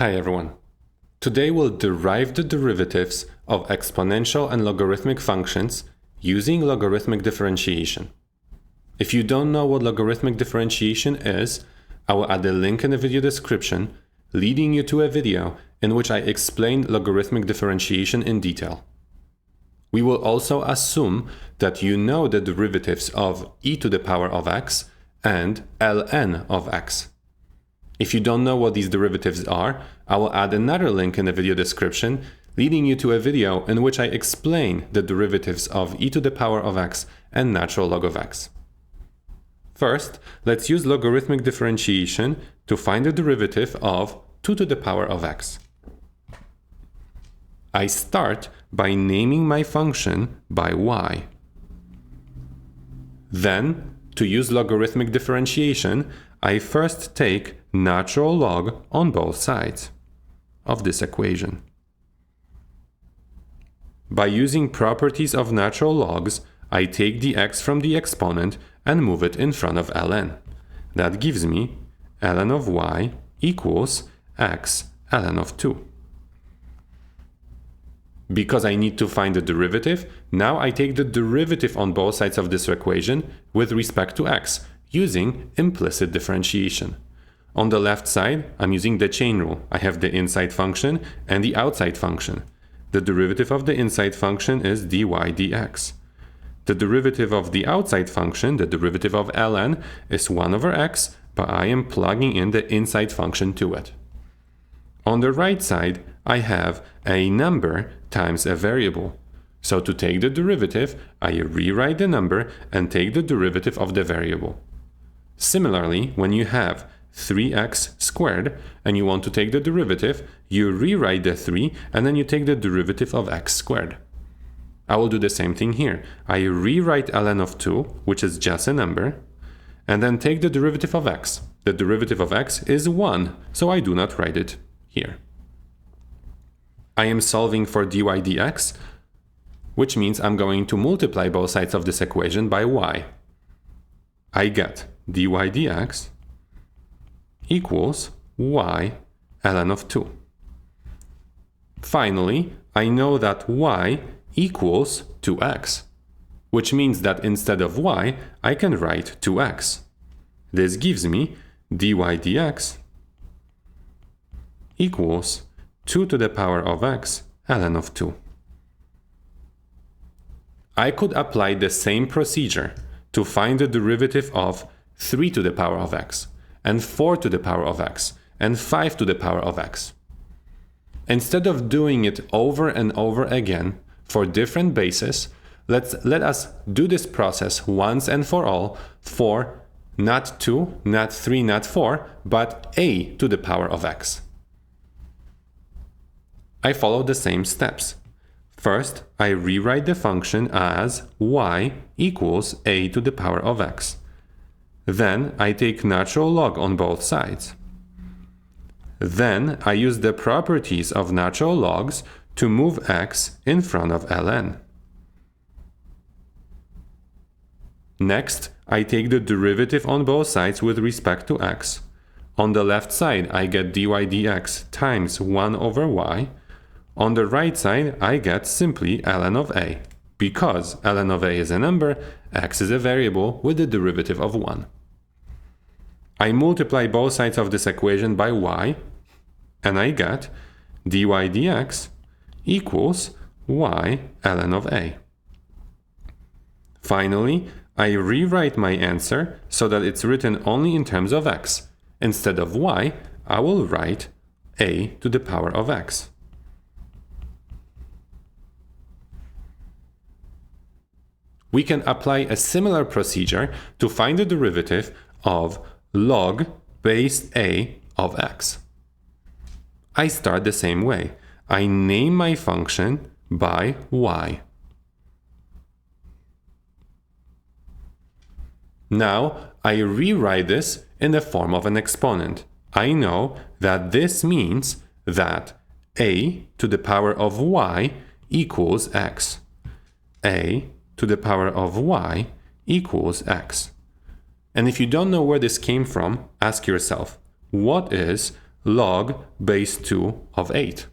Hi everyone. Today we'll derive the derivatives of exponential and logarithmic functions using logarithmic differentiation. If you don't know what logarithmic differentiation is, I will add a link in the video description leading you to a video in which I explain logarithmic differentiation in detail. We will also assume that you know the derivatives of e to the power of x and ln of x. If you don't know what these derivatives are, I will add another link in the video description leading you to a video in which I explain the derivatives of e to the power of x and natural log of x. First, let's use logarithmic differentiation to find the derivative of 2 to the power of x. I start by naming my function by y. Then, to use logarithmic differentiation, I first take natural log on both sides of this equation. By using properties of natural logs, I take the x from the exponent and move it in front of ln. That gives me ln of y equals x ln of 2. Because I need to find the derivative, now I take the derivative on both sides of this equation with respect to x, using implicit differentiation. On the left side, I'm using the chain rule. I have the inside function and the outside function. The derivative of the inside function is dy dx. The derivative of the outside function, the derivative of ln, is 1 over x, but I am plugging in the inside function to it. On the right side, I have a number times a variable. So to take the derivative, I rewrite the number and take the derivative of the variable. Similarly, when you have 3x squared and you want to take the derivative, you rewrite the 3 and then you take the derivative of x squared. I will do the same thing here. I rewrite ln of 2, which is just a number, and then take the derivative of x. The derivative of x is 1, so I do not write it here. I am solving for dy dx, which means I'm going to multiply both sides of this equation by y. I get dy dx equals y ln of 2. Finally, I know that y equals 2x, which means that instead of y, I can write 2x. This gives me dy dx equals 2 to the power of x ln of 2. I could apply the same procedure to find the derivative of 3 to the power of x, and 4 to the power of x, and 5 to the power of x. Instead of doing it over and over again for different bases, let us do this process once and for all for not 2, not 3, not 4, but a to the power of x. I follow the same steps. First, I rewrite the function as y equals a to the power of x. Then I take natural log on both sides. Then I use the properties of natural logs to move x in front of ln. Next, I take the derivative on both sides with respect to x. On the left side, I get dy dx times 1 over y. On the right side, I get simply ln of a. Because ln of a is a number, x is a variable with the derivative of 1. I multiply both sides of this equation by y, and I get dy dx equals y ln of a. Finally, I rewrite my answer so that it's written only in terms of x. Instead of y, I will write a to the power of x. We can apply a similar procedure to find the derivative of log base a of x. I start the same way. I name my function by y. Now I rewrite this in the form of an exponent. I know that this means that a to the power of y equals x. A to the power of y equals x. And if you don't know where this came from, ask yourself, what is log base 2 of 8?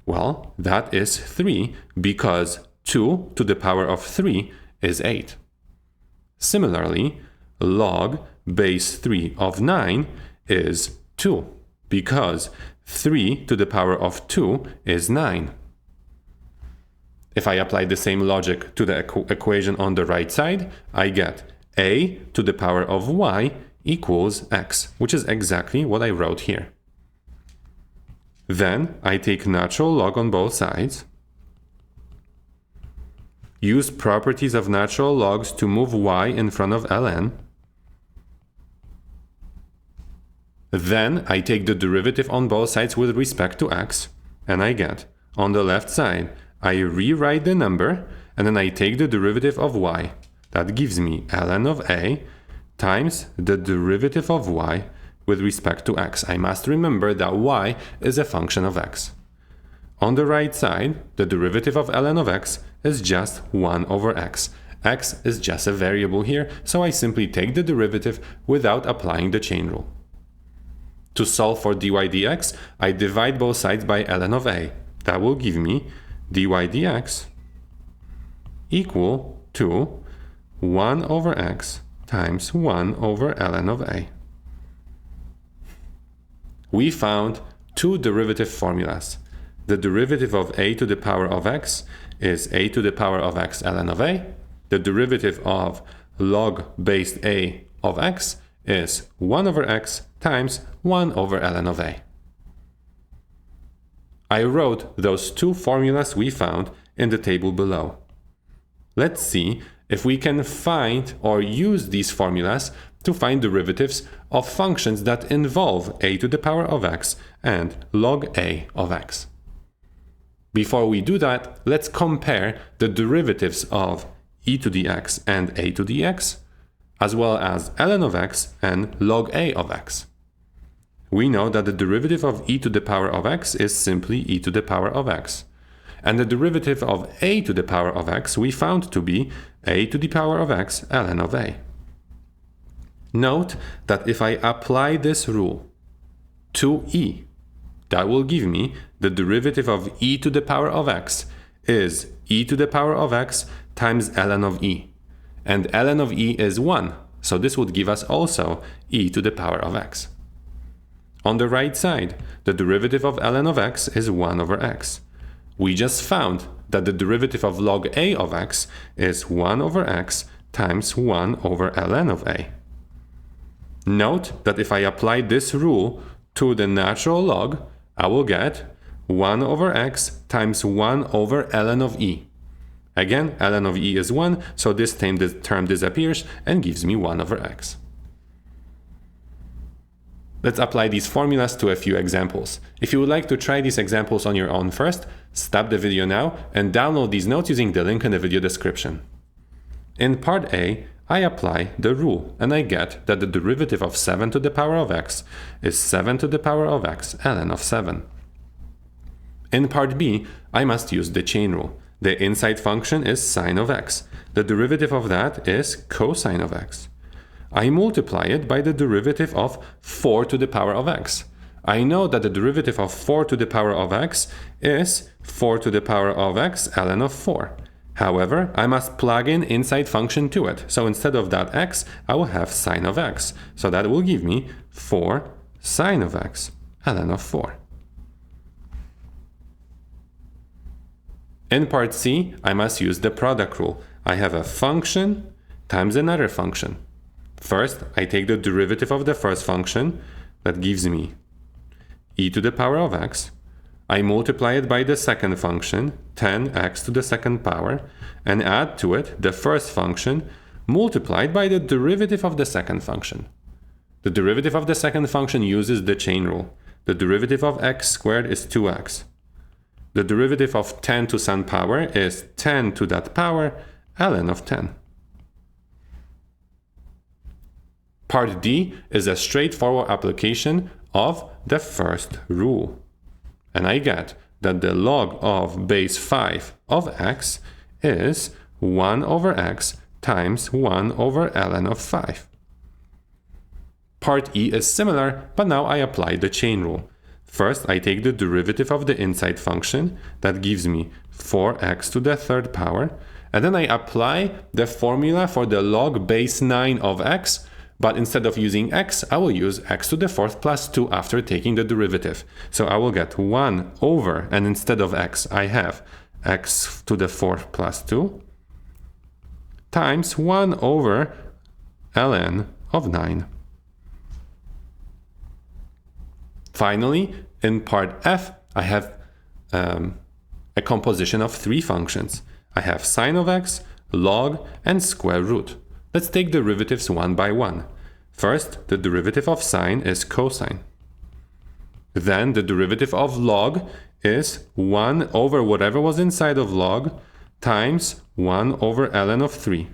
Well, that is 3 because 2 to the power of 3 is 8. Similarly, log base 3 of 9 is 2 because 3 to the power of 2 is 9. If I apply the same logic to the equation on the right side, I get a to the power of y equals x, which is exactly what I wrote here. Then I take natural log on both sides, use properties of natural logs to move y in front of ln. Then I take the derivative on both sides with respect to x, and I get, on the left side, I rewrite the number, and then I take the derivative of y. That gives me ln of a times the derivative of y with respect to x. I must remember that y is a function of x. On the right side, the derivative of ln of x is just 1 over x. X is just a variable here, so I simply take the derivative without applying the chain rule. To solve for dy dx, I divide both sides by ln of a. That will give me dy dx equal to 1 over x times 1 over ln of a. We found two derivative formulas. The derivative of a to the power of x is a to the power of x ln of a. The derivative of log base a of x is 1 over x times 1 over ln of a. I wrote those two formulas we found in the table below. Let's see if we can find or use these formulas to find derivatives of functions that involve a to the power of x and log a of x. Before we do that, let's compare the derivatives of e to the x and a to the x, as well as ln of x and log a of x. We know that the derivative of e to the power of x is simply e to the power of x. And the derivative of a to the power of x we found to be a to the power of x ln of a. Note that if I apply this rule to e, that will give me the derivative of e to the power of x is e to the power of x times ln of e. And ln of e is 1, so this would give us also e to the power of x. On the right side, the derivative of ln of x is 1 over x. We just found that the derivative of log a of x is 1 over x times 1 over ln of a. Note that if I apply this rule to the natural log, I will get 1 over x times 1 over ln of e. Again, ln of e is 1, so this term disappears and gives me 1 over x. Let's apply these formulas to a few examples. If you would like to try these examples on your own first, stop the video now and download these notes using the link in the video description. In part A, I apply the rule and I get that the derivative of 7 to the power of x is 7 to the power of x ln of 7. In part B, I must use the chain rule. The inside function is sine of x. The derivative of that is cosine of x. I multiply it by the derivative of 4 to the power of x. I know that the derivative of 4 to the power of x is 4 to the power of x ln of 4. However, I must plug in inside function to it. So instead of that x, I will have sine of x. So that will give me 4 sine of x ln of 4. In part C, I must use the product rule. I have a function times another function. First, I take the derivative of the first function, that gives me e to the power of x. I multiply it by the second function, 10x to the second power, and add to it the first function multiplied by the derivative of the second function. The derivative of the second function uses the chain rule. The derivative of x squared is 2x. The derivative of 10 to some power is 10 to that power ln of 10. Part D is a straightforward application of the first rule. And I get that the log of base 5 of x is 1 over x times 1 over ln of 5. Part E is similar, but now I apply the chain rule. First, I take the derivative of the inside function. That gives me 4x to the third power. And then I apply the formula for the log base 9 of x. But instead of using x, I will use x to the fourth plus 2 after taking the derivative. So I will get 1 over, and instead of x, I have x to the fourth plus 2 times 1 over ln of 9. Finally, in part F, I have a composition of 3 functions. I have sine of x, log, and square root. Let's take derivatives one by one. First, the derivative of sine is cosine. Then the derivative of log is 1 over whatever was inside of log times 1 over ln of 3.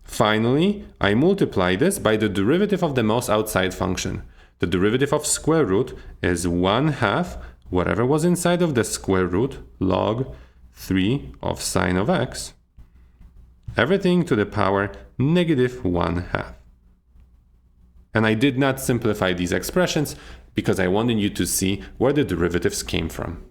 Finally, I multiply this by the derivative of the most outside function. The derivative of square root is 1/2 whatever was inside of the square root log 3 of sine of x. Everything to the power -1/2. And I did not simplify these expressions because I wanted you to see where the derivatives came from.